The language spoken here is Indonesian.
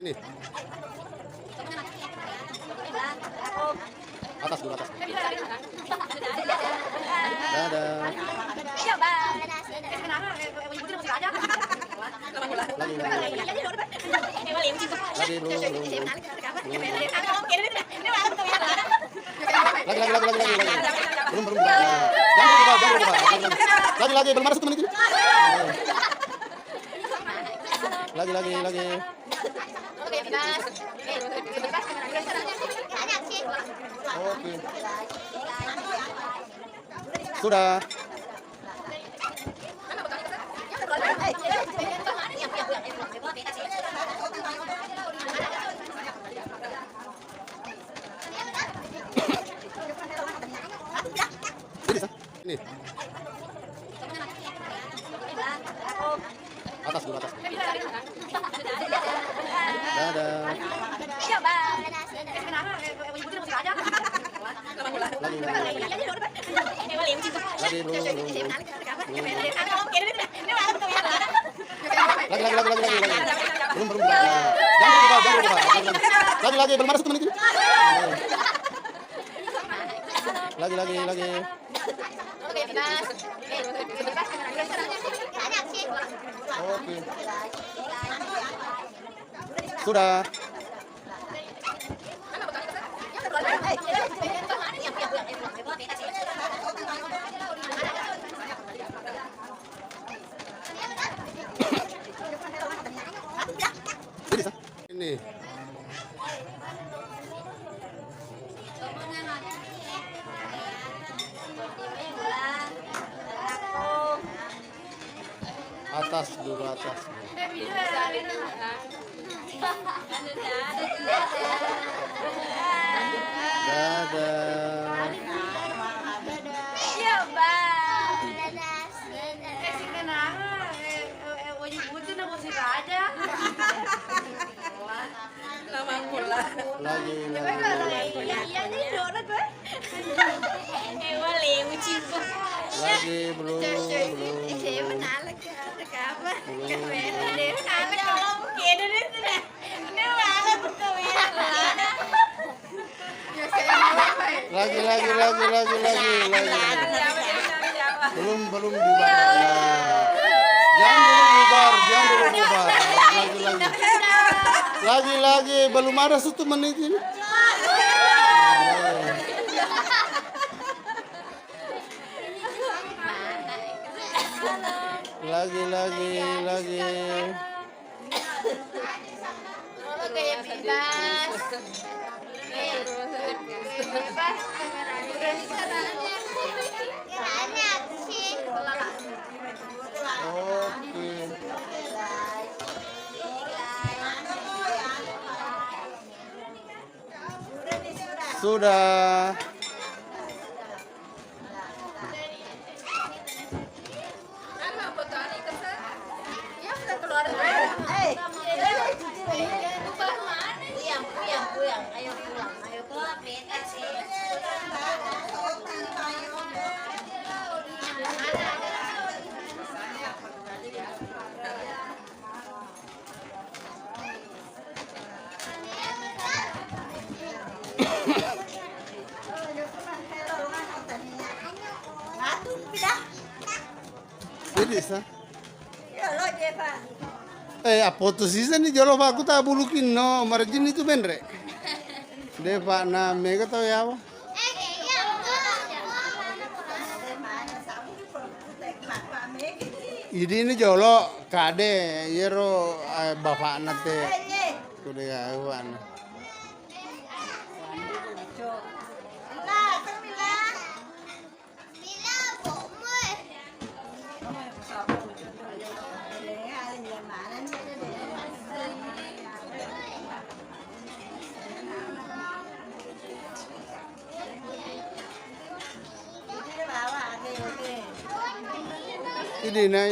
Ini. Atas dulu atas. Dadah. Lagi belum. Belum. Jangan lupa. Lagi belum ada 1 menit ini. Lagi. Oke. Sudah. Ini. Atas dulu atas. Dadah. Lagi belum. Belum. Jangan lupa. Lagi belum ada 1 menit ini. Lagi. Oke. Sudah. Ini. Atas dulu atas. Dadah. Iya, Bang. Si kenapa? Nyebutin aku si Raja. Lama pula. Lagi. Iya nih, donat gue. Boleh, uciku. Lagi belum. Saya menarik ke apa? Kamera deh, anak kalau mungkin ini sudah. Ini mana betul ya? Lagi. Belum bubar. Jangan dulu bubar. Lagi. Belum ada 1 menit ini. Lagi. Kayak bebas. Oke. Sudah. Ayo pulang, beta sih. Ini sah. Apa tuh sih ni jolo aku tak bulukin no margin itu benre. De pak na mega tahu ya apa? Ini jolo kade yero bapak nate. Kude gawan. Ini na.